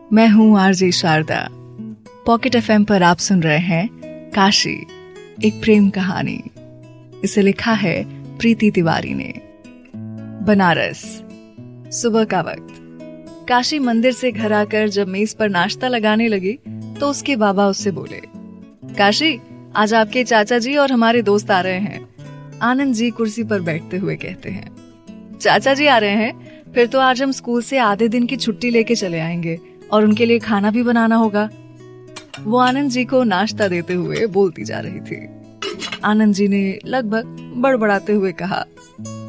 मैं हूँ RJ Sharda. Pocket FM पर आप सुन रहे हैं काशी, एक प्रेम कहानी। इसे लिखा है प्रीति तिवारी ने। बनारस, सुबह का वक्त। काशी मंदिर से घर आकर जब मेज पर नाश्ता लगाने लगी तो उसके बाबा उससे बोले, काशी, आज आपके चाचा जी और हमारे दोस्त आ रहे हैं। आनंद जी कुर्सी पर बैठते हुए कहते हैं, चाचा जी आ रहे हैं? फिर तो आज हम स्कूल से आधे दिन की छुट्टी लेके चले आएंगे और उनके लिए खाना भी बनाना होगा। वो आनंद जी को नाश्ता देते हुए बोलती जा रही थी। आनंद जी ने लगभग बड़बड़ाते हुए कहा,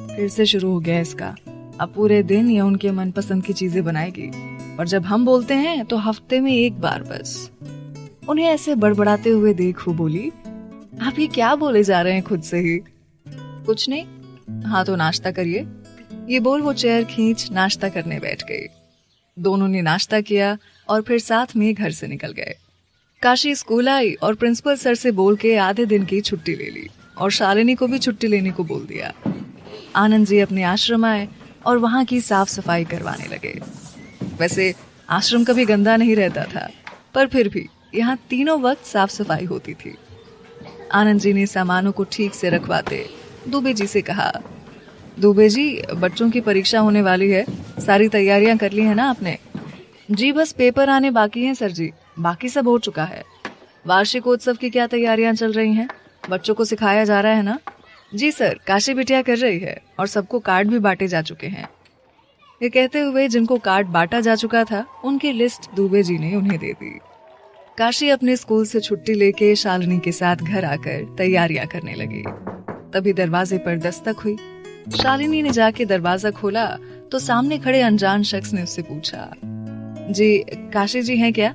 फिर से शुरू हो गया इसका। अब पूरे दिन ये उनके मनपसंद की चीजें बनाएगी, और जब हम बोलते हैं तो हफ्ते में एक बार बस। उन्हें ऐसे बड़बड़ाते हुए देख वो बोली, आप ये क्या बोले जा रहे हैं खुद से ही? कुछ नहीं, हाँ तो नाश्ता करिए। ये बोल वो चेयर खींच नाश्ता करने बैठ गई। दोनों ने नाश्ता किया और फिर साथ में घर से निकल गए। काशी स्कूल आई और प्रिंसिपल सर से बोल के आधे दिन की छुट्टी ले ली और शालिनी को भी छुट्टी लेने को बोल दिया। आनंद जी अपने आश्रम आए और वहां की साफ सफाई करवाने लगे। वैसे आश्रम कभी गंदा नहीं रहता था, पर फिर भी यहाँ तीनों वक्त साफ सफाई होती थी। आनंद जी ने सामानों को ठीक से रखवाते दुबे जी से कहा, दुबे जी, बच्चों की परीक्षा होने वाली है, सारी तैयारियां कर ली है ना आपने? जी बस पेपर आने बाकी हैं सर जी, बाकी सब हो चुका है। वार्षिकोत्सव की क्या तैयारियां चल रही हैं? बच्चों को सिखाया जा रहा है ना? जी सर, काशी बिटिया कर रही है और सबको कार्ड भी बांटे जा चुके हैं। ये कहते हुए जिनको कार्ड बांटा जा चुका था उनकी लिस्ट दुबे जी ने उन्हें दे दी। काशी अपने स्कूल से छुट्टी लेके शालिनी के साथ घर आकर तैयारियां करने लगी। तभी दरवाजे पर दस्तक हुई। शालिनी ने जाके दरवाजा खोला तो सामने खड़े अनजान शख्स ने उससे पूछा, जी काशी जी हैं क्या?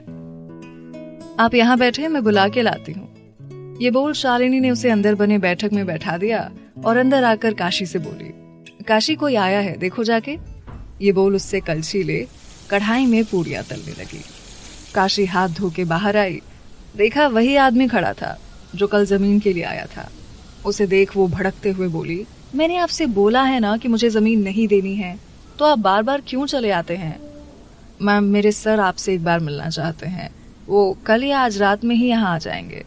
आप यहाँ बैठे, मैं बुला के लाती हूँ। ये बोल शालिनी ने उसे अंदर बने बैठक में बैठा दिया और अंदर आकर काशी से बोली, काशी कोई आया है, देखो जाके। ये बोल उससे कलछी ले कढ़ाई में पूड़ियां तलने लगी। काशी हाथ धो के बाहर आई, देखा वही आदमी खड़ा था जो कल जमीन के लिए आया था। उसे देख वो भड़कते हुए बोली, मैंने आपसे बोला है ना कि मुझे जमीन नहीं देनी है, तो आप बार बार क्यों चले आते हैं? मैम, मेरे सर आपसे एक बार मिलना चाहते हैं, वो कल या आज रात में ही यहाँ आ जाएंगे।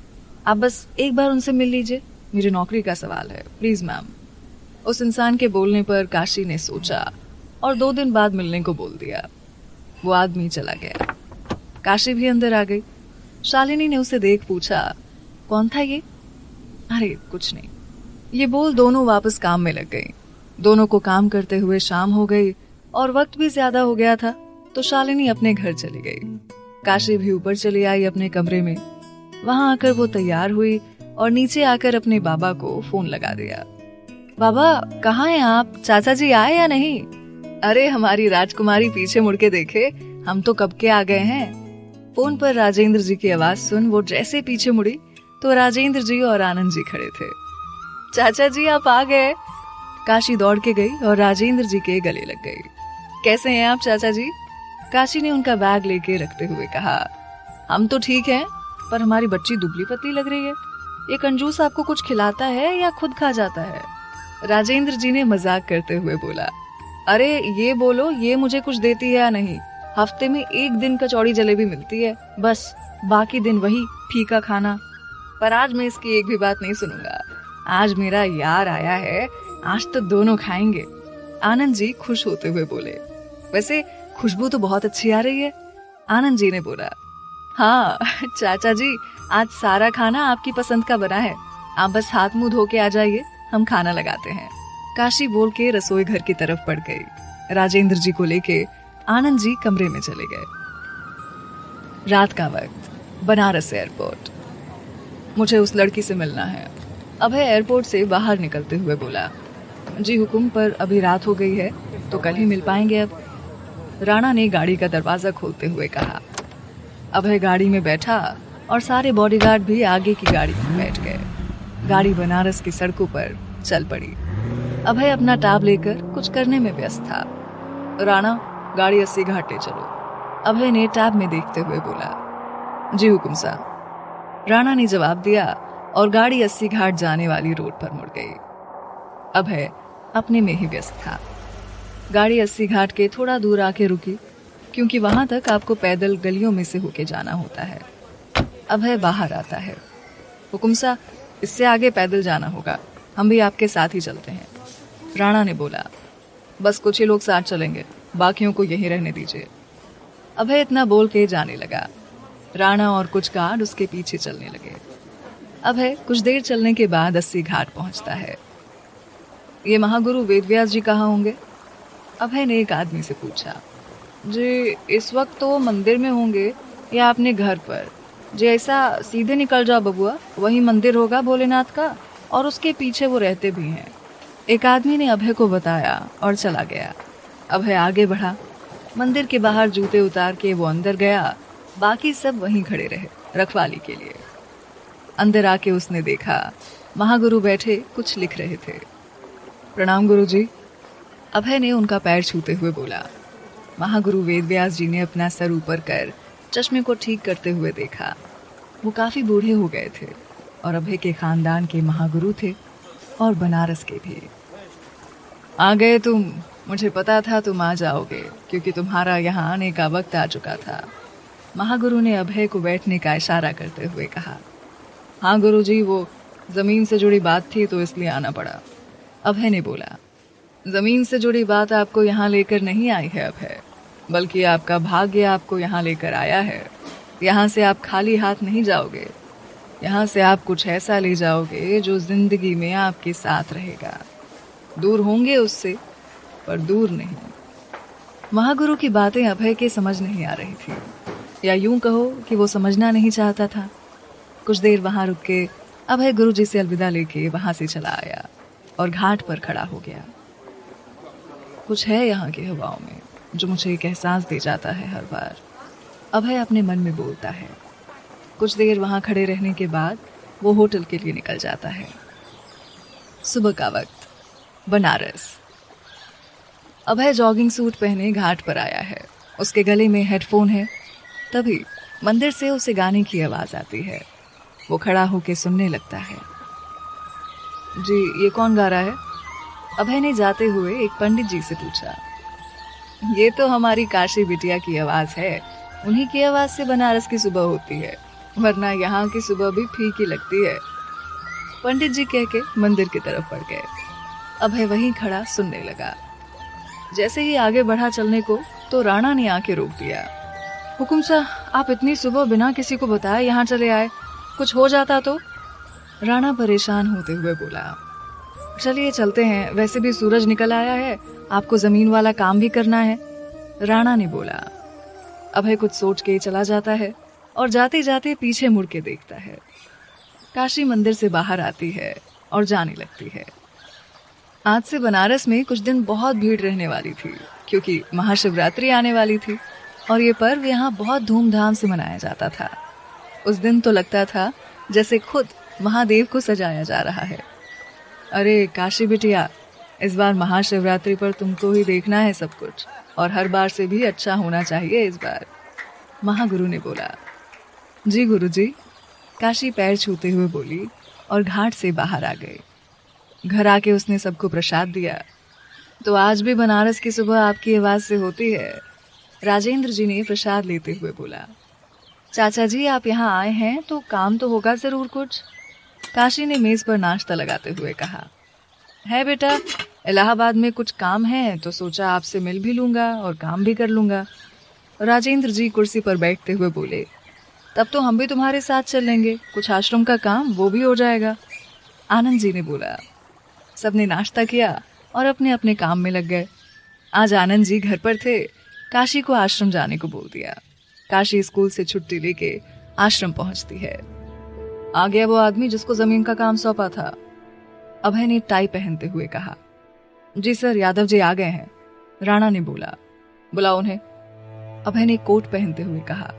आप बस एक बार उनसे मिल लीजिए, मेरी नौकरी का सवाल है, प्लीज मैम। उस इंसान के बोलने पर काशी ने सोचा और 2 दिन बाद मिलने को बोल दिया। वो आदमी चला गया। काशी भी अंदर आ गई। शालिनी ने उसे देख पूछा, कौन था ये? अरे कुछ नहीं, ये बोल दोनों वापस काम में लग गई। दोनों को काम करते हुए शाम हो गई और वक्त भी ज्यादा हो गया था, तो शालिनी अपने घर चली गई। काशी भी ऊपर चली आई अपने कमरे में। वहां आकर वो तैयार हुई और नीचे आकर अपने बाबा को फोन लगा दिया। बाबा कहाँ हैं आप? चाचा जी आए या नहीं? अरे हमारी राजकुमारी पीछे मुड़ के देखे, हम तो कब के आ गए हैं। फोन पर राजेंद्र जी की आवाज सुन वो जैसे पीछे मुड़ी तो राजेंद्र जी और आनंद जी खड़े थे। चाचा जी आप आ गए। काशी दौड़ के गई और राजेंद्र जी के गले लग गई। कैसे हैं आप चाचा जी? काशी ने उनका बैग लेके रखते हुए कहा, हम तो ठीक हैं, पर हमारी बच्ची दुबली पतली लग रही है। ये कंजूस आपको कुछ खिलाता है या खुद खा जाता है? राजेंद्र जी ने मजाक करते हुए बोला, अरे ये बोलो, ये मुझे कुछ देती है या नहीं? हफ्ते में 1 दिन कचौड़ी जलेबी मिलती है, बस बाकी दिन वही फीका खाना। पर आज मैं इसकी एक भी बात नहीं सुनूंगा। आज मेरा यार आया है, आज तो दोनों खाएंगे। आनंद जी खुश होते हुए बोले, वैसे खुशबू तो बहुत अच्छी आ रही है। आनंद जी ने बोला, हाँ चाचा जी, आज सारा खाना आपकी पसंद का बना है, आप बस हाथ मुंह धो के आ जाइए, हम खाना लगाते हैं। काशी बोल के रसोई घर की तरफ बढ़ गई। राजेंद्र जी को लेके आनंद जी कमरे में चले गए। रात का वक्त, बनारस एयरपोर्ट। मुझे उस लड़की से मिलना है। अभय एयरपोर्ट से बाहर निकलते हुए बोला, जी हुकुम, पर अभी रात हो गई है तो कल ही मिल पाएंगे अब। राणा ने गाड़ी का दरवाजा खोलते हुए कहा। अभय गाड़ी में बैठा और सारे बॉडीगार्ड भी आगे की गाड़ी में बैठ गए। गाड़ी बनारस की सड़कों पर चल पड़ी। अभय अपना टैब लेकर कुछ करने में व्यस्त था। राणा, गाड़ी 80 घाट ले चलो, अभय ने टैब में देखते हुए बोला। जी हुकुम साहब, राणा ने जवाब दिया और गाड़ी 80 घाट जाने वाली रोड पर मुड़ गई। अभय अपने में ही व्यस्त था। गाड़ी 80 घाट के थोड़ा दूर आके रुकी। क्योंकि वहां तक आपको पैदल गलियों में से होके जाना होता है। अभय बाहर आता है। हुकुम सा, इससे आगे पैदल जाना होगा, हम भी आपके साथ ही चलते हैं। राणा ने बोला, बस कुछ ही लोग साथ चलेंगे, बाकियों को यहीं रहने दीजिए। अभय इतना बोल के जाने लगा। राणा और कुछ गार्ड उसके पीछे चलने लगे। अभय कुछ देर चलने के बाद 80 घाट पहुंचता है। ये महागुरु वेदव्यास जी कहाँ होंगे? अभय ने एक आदमी से पूछा। जी, इस वक्त तो मंदिर में होंगे या अपने घर पर। जी, ऐसा सीधे निकल जाओ बबुआ, वही मंदिर होगा भोलेनाथ का, और उसके पीछे वो रहते भी हैं। एक आदमी ने अभय को बताया और चला गया। अभय आगे बढ़ा। मंदिर के बाहर जूते उतार के वो अंदर गया। बाकी सब वहीं खड़े रहे रखवाली के लिए। अंदर आके उसने देखा महागुरु बैठे कुछ लिख रहे थे। प्रणाम गुरुजी, अभय ने उनका पैर छूते हुए बोला। महागुरु वेदव्यास जी ने अपना सर ऊपर कर चश्मे को ठीक करते हुए देखा। वो काफी बूढ़े हो गए थे और अभय के खानदान के महागुरु थे और बनारस के भी। आ गए तुम, मुझे पता था तुम आ जाओगे, क्योंकि तुम्हारा यहाँ आने का वक्त आ चुका था। महागुरु ने अभय को बैठने का इशारा करते हुए कहा। हाँ गुरुजी, वो जमीन से जुड़ी बात थी तो इसलिए आना पड़ा। अभय ने बोला। जमीन से जुड़ी बात आपको यहाँ लेकर नहीं आई है अभय, बल्कि आपका भाग्य आपको यहाँ लेकर आया है। यहाँ से आप खाली हाथ नहीं जाओगे। यहाँ से आप कुछ ऐसा ले जाओगे जो जिंदगी में आपके साथ रहेगा। दूर होंगे उससे, पर दूर नहीं। महागुरु की बातें अभय के समझ नहीं आ रही थी, या यूं कहो कि वो समझना नहीं चाहता था। कुछ देर वहां रुक के अभय गुरुजी से अलविदा लेके वहां से चला आया और घाट पर खड़ा हो गया। कुछ है यहाँ की हवाओं में जो मुझे एक एहसास दे जाता है हर बार, अभय अपने मन में बोलता है। कुछ देर वहां खड़े रहने के बाद वो होटल के लिए निकल जाता है। सुबह का वक्त, बनारस। अभय जॉगिंग सूट पहने घाट पर आया है। उसके गले में हेडफोन है। तभी मंदिर से उसे गाने की आवाज आती है। वो खड़ा होकर सुनने लगता है। जी, ये कौन गा रहा है? अभय ने जाते हुए एक पंडित जी से पूछा। ये तो हमारी काशी बिटिया की आवाज है। उन्हीं की आवाज से बनारस की सुबह होती है, वरना यहाँ की सुबह भी फीकी लगती है। पंडित जी कह के मंदिर की तरफ बढ़ गए। अभय वहीं खड़ा सुनने लगा। जैसे ही आगे बढ़ा चलने को तो राणा ने आके रोक दिया। हुकुम सा, आप इतनी सुबह बिना किसी को बताए यहाँ चले आए, कुछ हो जाता तो? राणा परेशान होते हुए बोला। चलिए चलते हैं, वैसे भी सूरज निकल आया है, आपको जमीन वाला काम भी करना है। राणा ने बोला। अभय कुछ सोच के चला जाता है और जाते जाते पीछे मुड़ के देखता है। काशी मंदिर से बाहर आती है और जाने लगती है। आज से बनारस में कुछ दिन बहुत भीड़ रहने वाली थी, क्योंकि महाशिवरात्रि आने वाली थी और ये पर्व यहाँ बहुत धूमधाम से मनाया जाता था। उस दिन तो लगता था जैसे खुद महादेव को सजाया जा रहा है। अरे काशी बिटिया, इस बार महाशिवरात्रि पर तुमको ही देखना है सब कुछ, और हर बार से भी अच्छा होना चाहिए इस बार, महागुरु ने बोला। जी गुरुजी, काशी पैर छूते हुए बोली और घाट से बाहर आ गई। घर आके उसने सबको प्रसाद दिया। तो आज भी बनारस की सुबह आपकी आवाज से होती है, राजेंद्र जी ने प्रसाद लेते हुए बोला। चाचा जी, आप यहाँ आए हैं तो काम तो होगा जरूर कुछ, काशी ने मेज पर नाश्ता लगाते हुए कहा। है बेटा, इलाहाबाद में कुछ काम है तो सोचा आपसे मिल भी लूंगा और काम भी कर लूंगा, राजेंद्र जी कुर्सी पर बैठते हुए बोले। तब तो हम भी तुम्हारे साथ चल लेंगे, कुछ आश्रम का काम वो भी हो जाएगा, आनंद जी ने बोला। सबने नाश्ता किया और अपने अपने काम में लग गए। आज आनंद जी घर पर थे, काशी को आश्रम जाने को बोल दिया। काशी स्कूल से छुट्टी लेके आश्रम पहुंचती है। आ गया वो आदमी जिसको जमीन का काम सौंपा था, अभय ने टाई पहनते हुए कहा। जी सर, यादव जी आ गए हैं, राणा ने बोला। बुलाओ उन्हें, अभय ने कोट पहनते हुए कहा।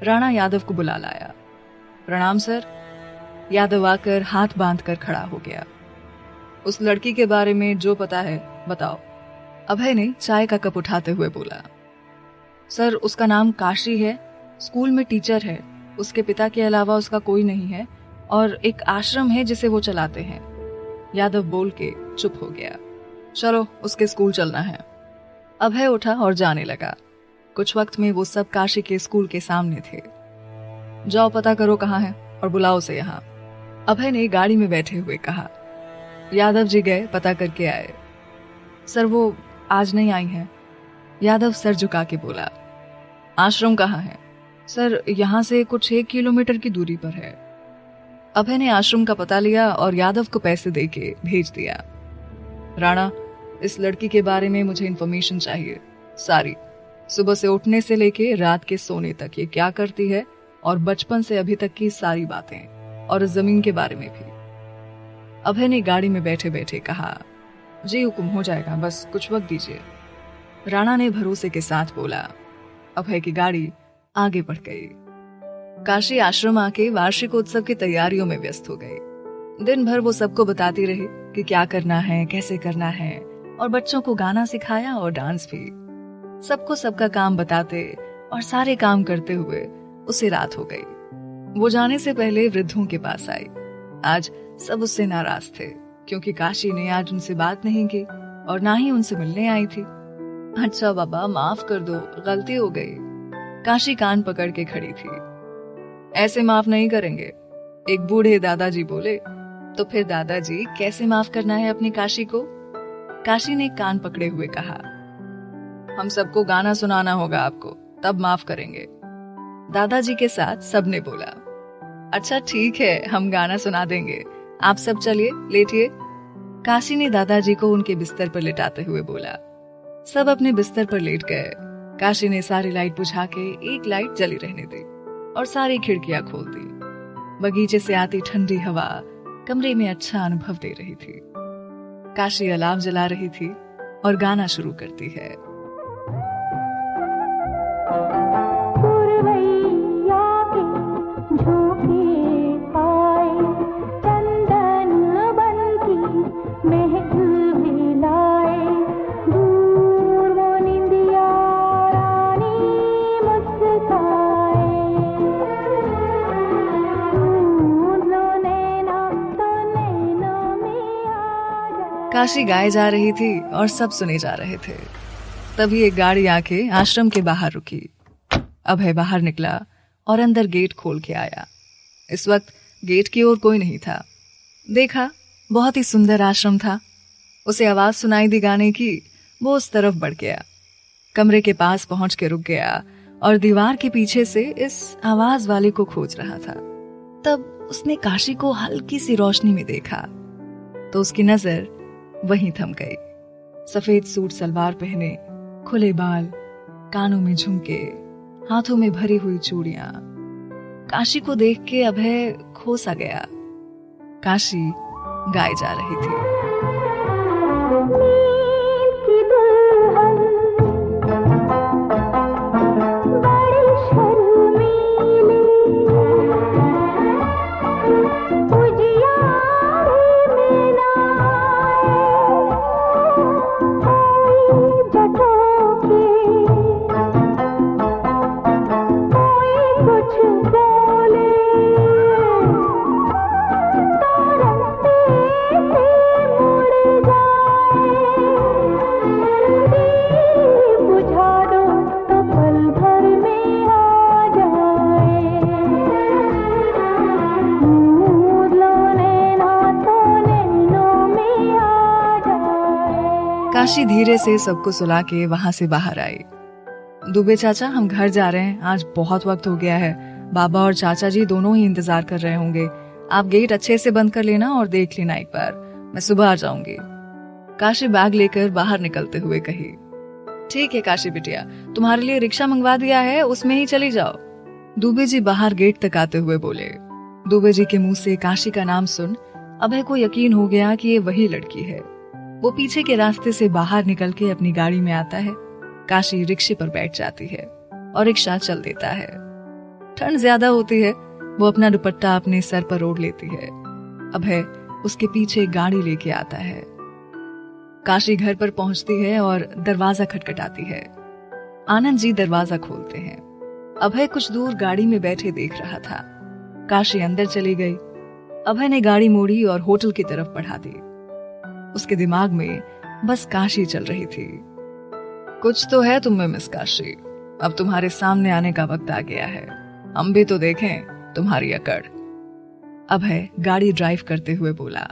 राणा यादव को बुला लाया। प्रणाम सर। यादव आकर हाथ बांधकर खड़ा हो गया। उस लड़की के बारे में जो पता है बताओ, अभय ने चाय का कप उठाते हुए बोला। सर, उसका नाम काशी है, स्कूल में टीचर है, उसके पिता के अलावा उसका कोई नहीं है, और एक आश्रम है जिसे वो चलाते हैं। यादव बोल के चुप हो गया। चलो उसके स्कूल चलना है। अभय उठा और जाने लगा। कुछ वक्त में वो सब काशी के स्कूल के सामने थे। जाओ पता करो कहाँ है और बुलाओ उसे यहाँ, अभय ने गाड़ी में बैठे हुए कहा। यादव जी गए, पता करके आए। सर वो आज नहीं आई हैं। यादव सर झुका के बोला। आश्रम कहाँ है? सर यहाँ से कुछ 1 किलोमीटर की दूरी पर है। अभय ने आश्रम का पता लिया और यादव को पैसे देके भेज दिया। राणा, इस लड़की के बारे में मुझे इन्फॉर्मेशन चाहिए, सारी, सुबह से उठने से लेके रात के सोने तक ये क्या करती है और बचपन से अभी तक की सारी बातें, और इस जमीन के बारे में भी। अभय ने गाड़ी में बैठे बैठे कहा। जी हुक्म हो जाएगा, बस कुछ वक्त दीजिए। राणा ने भरोसे के साथ बोला। अभय की गाड़ी आगे बढ़ गई। काशी आश्रम आके वार्षिक उत्सव की तैयारियों में व्यस्त हो गई। दिन भर वो सबको बताती रही कि क्या करना है, कैसे करना है, और बच्चों को गाना सिखाया और डांस भी। सबको सबका काम बताते और सारे काम करते हुए उसे रात हो गई। वो जाने से पहले वृद्धों के पास आई। आज सब उससे नाराज थे क्योंकि काशी ने आज उनसे बात नहीं की और ना ही उनसे मिलने आई थी। अच्छा बाबा, माफ कर दो, गलती हो गई। काशी कान पकड़ के खड़ी थी। ऐसे माफ नहीं करेंगे, एक बूढ़े दादाजी बोले। तो फिर दादाजी, कैसे माफ करना है अपनी काशी को? काशी ने कान पकड़े हुए कहा। हम सबको गाना सुनाना होगा आपको, तब माफ करेंगे। दादाजी के साथ सबने बोला। अच्छा ठीक है, हम गाना सुना देंगे, आप सब चलिए, लेटिए। काशी ने दादाजी को उनके बिस्तर पर लेटाते हुए बोला। सब अपने बिस्तर पर लेट गए। काशी ने सारी लाइट बुझा के एक लाइट जली रहने दी और सारी खिड़कियां खोल दी। बगीचे से आती ठंडी हवा कमरे में अच्छा अनुभव दे रही थी। काशी अलाव जला रही थी और गाना शुरू करती है। काशी गाए जा रही थी और सब सुने जा रहे थे। तभी एक गाड़ी आके आश्रम के बाहर रुकी। अभय बाहर निकला और अंदर गेट खोल के आया। इस वक्त गेट की ओर कोई नहीं था। देखा, बहुत ही सुंदर आश्रम था। उसे आवाज सुनाई दी गाने की। वो उस तरफ बढ़ गया, कमरे के पास पहुंच के रुक गया और दीवार के पीछे से इस आवाज वाले को खोज रहा था। तब उसने काशी को हल्की सी रोशनी में देखा तो उसकी नजर वहीं थम गई। सफेद सूट सलवार पहने, खुले बाल, कानों में झुमके, हाथों में भरी हुई चूड़ियां। काशी को देख के अभय खो सा गया। काशी गाए जा रही थी। काशी धीरे से सबको सुला के वहां से बाहर आई। दुबे चाचा, हम घर जा रहे हैं, आज बहुत वक्त हो गया है। बाबा और चाचा जी दोनों ही इंतजार कर रहे होंगे। आप गेट अच्छे से बंद कर लेना और देख लेना एक बार, मैं सुबह आ जाऊंगी। काशी बैग लेकर बाहर निकलते हुए कही। ठीक है काशी बिटिया, तुम्हारे लिए रिक्शा मंगवा दिया है, उसमें ही चली जाओ। दुबे जी बाहर गेट तक आते हुए बोले। दुबे जी के मुंह से काशी का नाम सुन अभय को यकीन हो गया कि ये वही लड़की है। वो पीछे के रास्ते से बाहर निकल के अपनी गाड़ी में आता है। काशी रिक्शे पर बैठ जाती है और रिक्शा चल देता है। ठंड ज्यादा होती है। वो अपना दुपट्टा अपने सर पर ओढ़ लेती है। अभय उसके पीछे गाड़ी लेके आता है। काशी घर पर पहुंचती है और दरवाजा खटखटाती है। आनंद जी दरवाजा खोलते हैं। अभय कुछ दूर गाड़ी में बैठे देख रहा था। काशी अंदर चली गई। अभय ने गाड़ी मोड़ी और होटल की तरफ बढ़ा दी। उसके दिमाग में बस काशी चल रही थी। कुछ तो है तुम में मिस काशी, अब तुम्हारे सामने आने का वक्त आ गया है, हम भी तो देखें तुम्हारी अकड़। अभय गाड़ी ड्राइव करते हुए बोला।